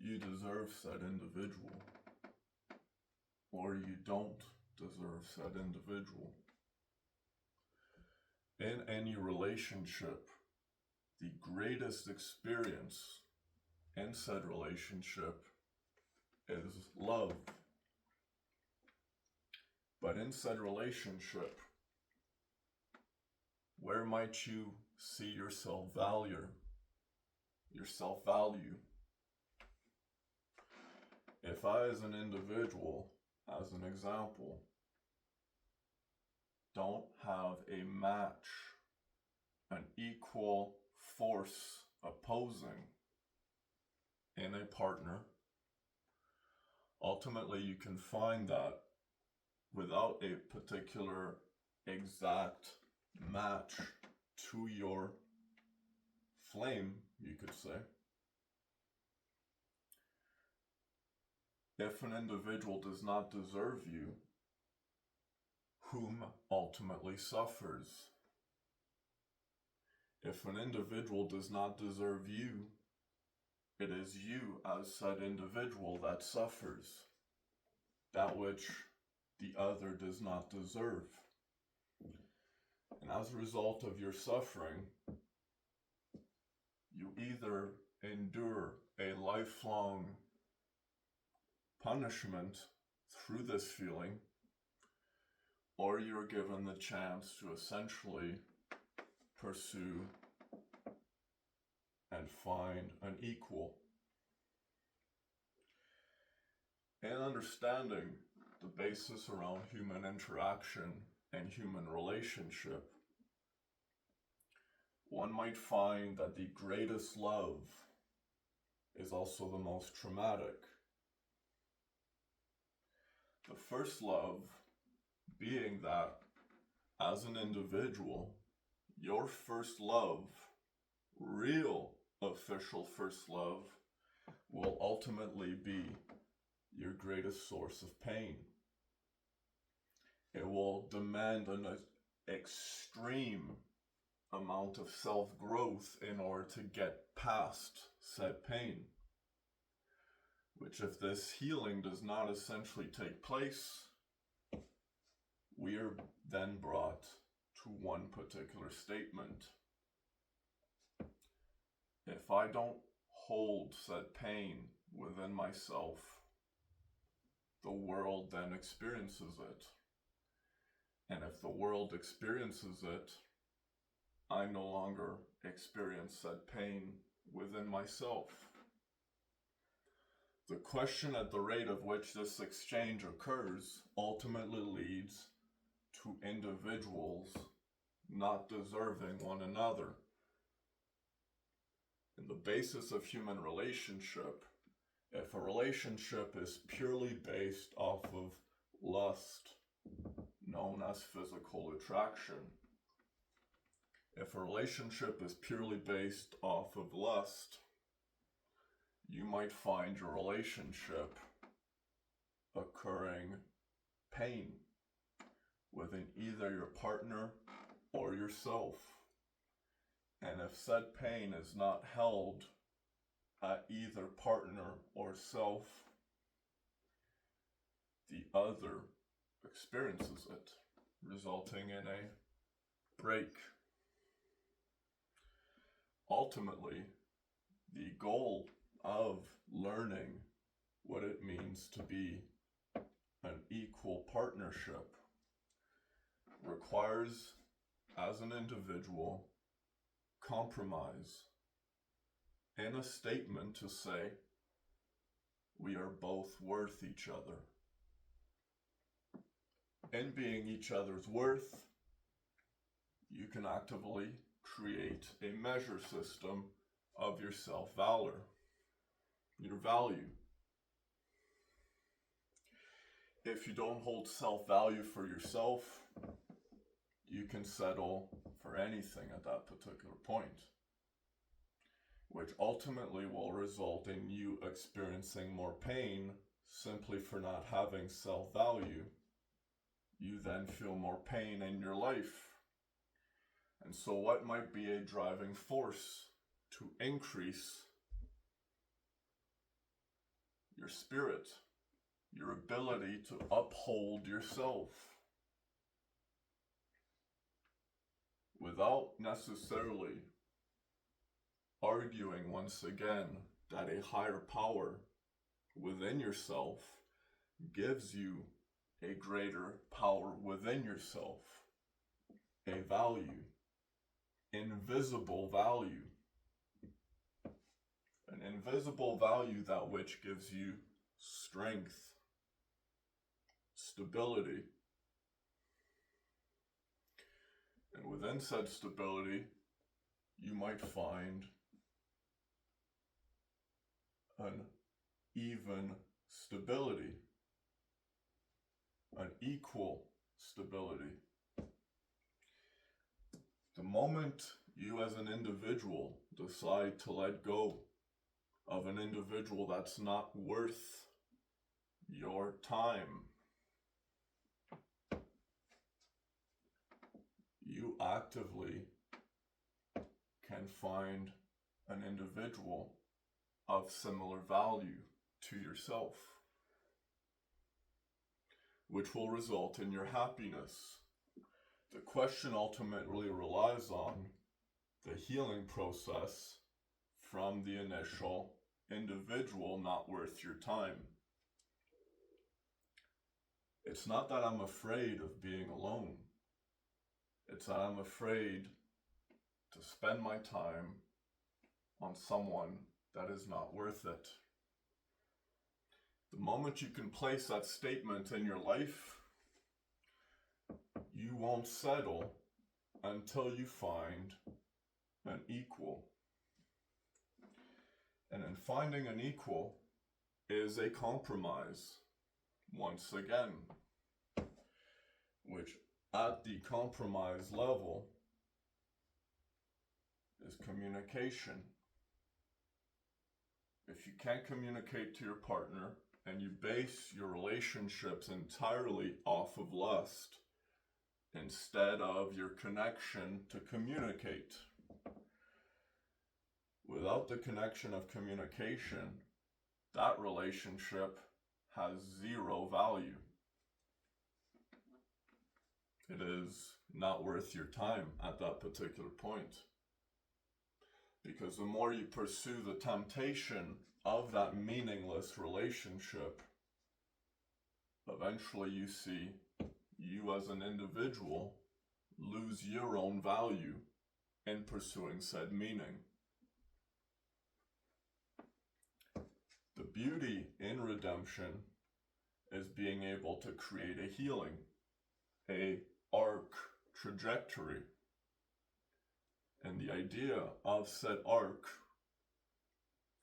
you deserve said individual, or you don't deserve said individual. In any relationship, the greatest experience in said relationship is love. But in said relationship, where might you see your self-value? If I, as an individual, as an example, don't have a match, an equal force opposing in a partner, ultimately you can find that without a particular exact match to your flame, you could say. If an individual does not deserve you, whom ultimately suffers? If an individual does not deserve you, it is you as said individual that suffers that which the other does not deserve. And as a result of your suffering, you either endure a lifelong punishment through this feeling, or you're given the chance to essentially pursue and find an equal. In understanding the basis around human interaction and human relationship, one might find that the greatest love is also the most traumatic. The first love being that, as an individual, your first love, real official first love, will ultimately be your greatest source of pain. It will demand an extreme amount of self-growth in order to get past said pain, which, if this healing does not essentially take place, we are then brought to one particular statement. If I don't hold said pain within myself, the world then experiences it. And if the world experiences it, I no longer experience said pain within myself. The question at the rate of which this exchange occurs ultimately leads to individuals not deserving one another. In the basis of human relationship, if a relationship is purely based off of lust, known as physical attraction, if a relationship is purely based off of lust, you might find your relationship occurring pain within either your partner or yourself. And if said pain is not held at either partner or self, the other experiences it, resulting in a break. Ultimately, the goal of learning what it means to be an equal partnership requires, as an individual, compromise in a statement to say, we are both worth each other. In being each other's worth, you can actively create a measure system of your self-value, your value. If you don't hold self-value for yourself, you can settle for anything at that particular point, which ultimately will result in you experiencing more pain simply for not having self-value. You then feel more pain in your life. And so what might be a driving force to increase spirit, your ability to uphold yourself without necessarily arguing once again that a higher power within yourself gives you a greater power within yourself, a value, invisible value, an invisible value that which gives you strength, stability, and within said stability, you might find an even stability, an equal stability. The moment you as an individual decide to let go of an individual that's not worth your time, you actively can find an individual of similar value to yourself, which will result in your happiness. The question ultimately relies on the healing process from the initial individual not worth your time. It's not that I'm afraid of being alone. It's that I'm afraid to spend my time on someone that is not worth it. The moment you can place that statement in your life, you won't settle until you find an equal. And in finding an equal is a compromise, once again, which at the compromise level is communication. If you can't communicate to your partner and you base your relationships entirely off of lust instead of your connection to communicate, without the connection of communication, that relationship has zero value. It is not worth your time at that particular point. Because the more you pursue the temptation of that meaningless relationship, eventually you see you as an individual lose your own value in pursuing said meaning. The beauty in redemption is being able to create a healing, a arc trajectory. And the idea of said arc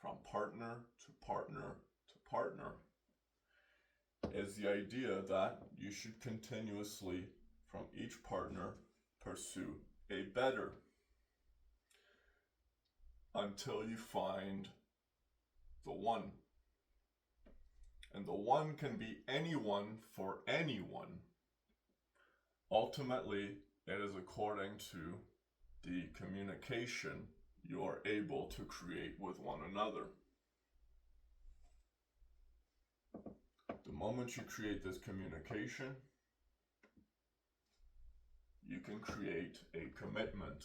from partner to partner to partner is the idea that you should continuously, from each partner, pursue a better until you find the one. And the one can be anyone for anyone. Ultimately, it is according to the communication you are able to create with one another. The moment you create this communication, you can create a commitment.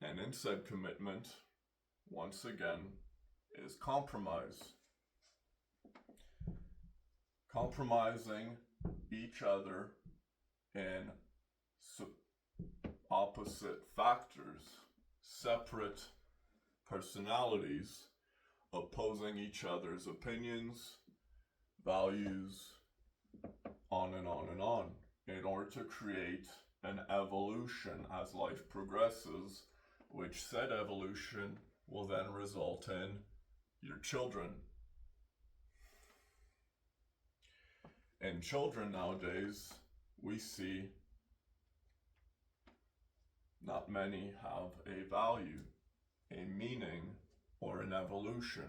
And in said commitment, once again, is compromise. Compromising each other in opposite factors, separate personalities, opposing each other's opinions, values, on and on and on, in order to create an evolution as life progresses, which said evolution will then result in your children. In children nowadays, we see not many have a value, a meaning, or an evolution.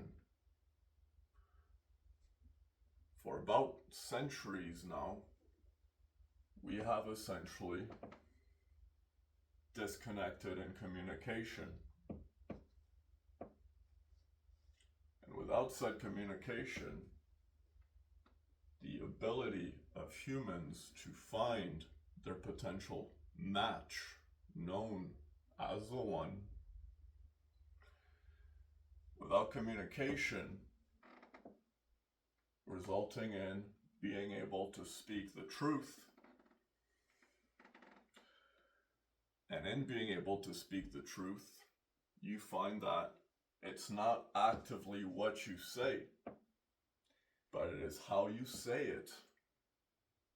For about centuries now, we have essentially disconnected in communication. And without without said communication, the ability of humans to find their potential match, known as the one, without communication, resulting in being able to speak the truth, and in being able to speak the truth, you find that it's not actively what you say, but it is how you say it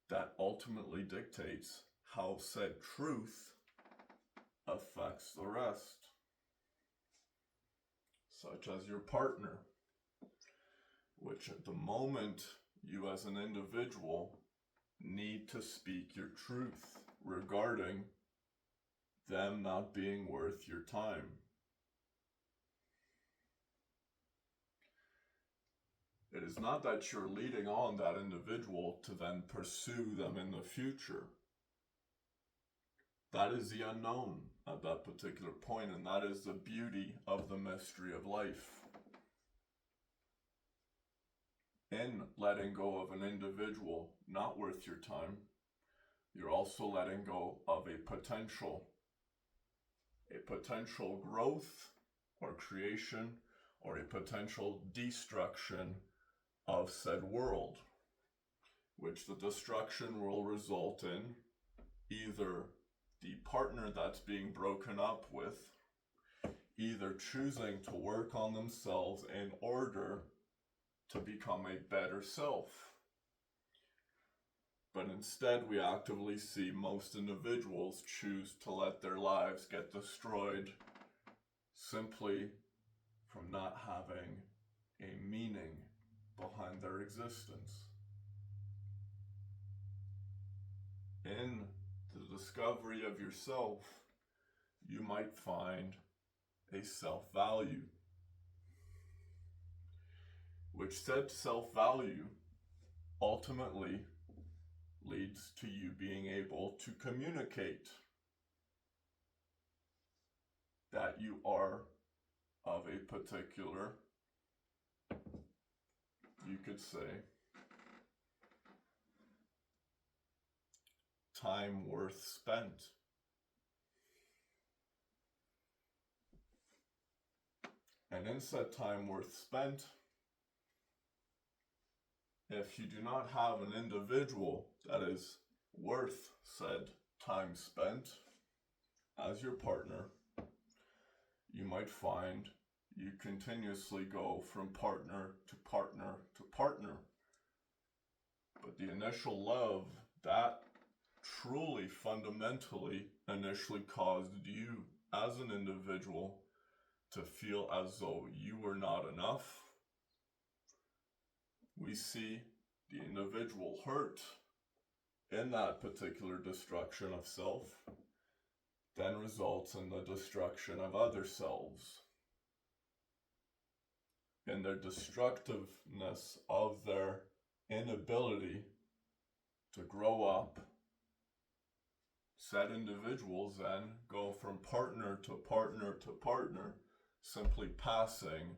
that ultimately dictates how said truth affects the rest. Such as your partner, which at the moment you as an individual need to speak your truth regarding them not being worth your time. It is not that you're leading on that individual to then pursue them in the future. That is the unknown at that particular point, and that is the beauty of the mystery of life. In letting go of an individual not worth your time, you're also letting go of a potential growth or creation, or a potential destruction of said world, which the destruction will result in either the partner that's being broken up with either choosing to work on themselves in order to become a better self. But instead, we actively see most individuals choose to let their lives get destroyed simply from not having a meaning behind their existence. In the discovery of yourself, you might find a self-value, which said self-value ultimately leads to you being able to communicate that you are of a particular, you could say, time worth spent. And in said time worth spent, if you do not have an individual that is worth said time spent as your partner, you might find you continuously go from partner to partner to partner. But the initial love that truly fundamentally initially caused you as an individual to feel as though you were not enough, we see the individual hurt in that particular destruction of self then results in the destruction of other selves, in their destructiveness of their inability to grow up. Said individuals then go from partner to partner to partner, simply passing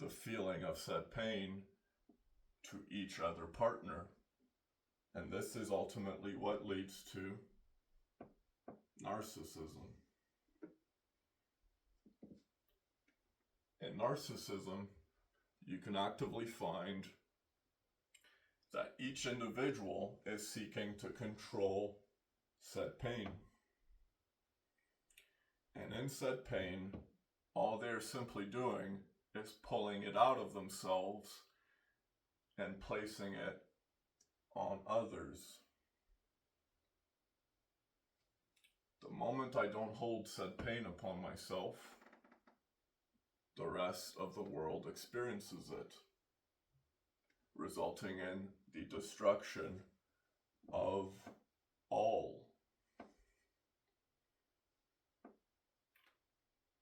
the feeling of said pain to each other partner. And this is ultimately what leads to narcissism. In narcissism, you can actively find that each individual is seeking to control said pain. And in said pain, all they're simply doing is pulling it out of themselves and placing it on others. The moment I don't hold said pain upon myself, the rest of the world experiences it, resulting in the destruction of all.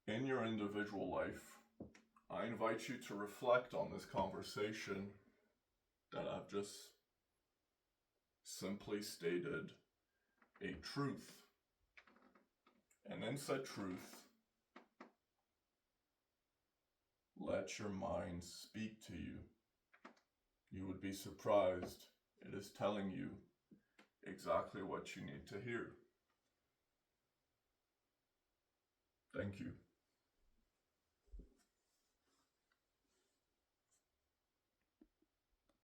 In your individual life, I invite you to reflect on this conversation that I've just simply stated a truth. And in said truth, Let your mind speak to you. You would be surprised. It is telling you exactly what you need to hear. Thank you.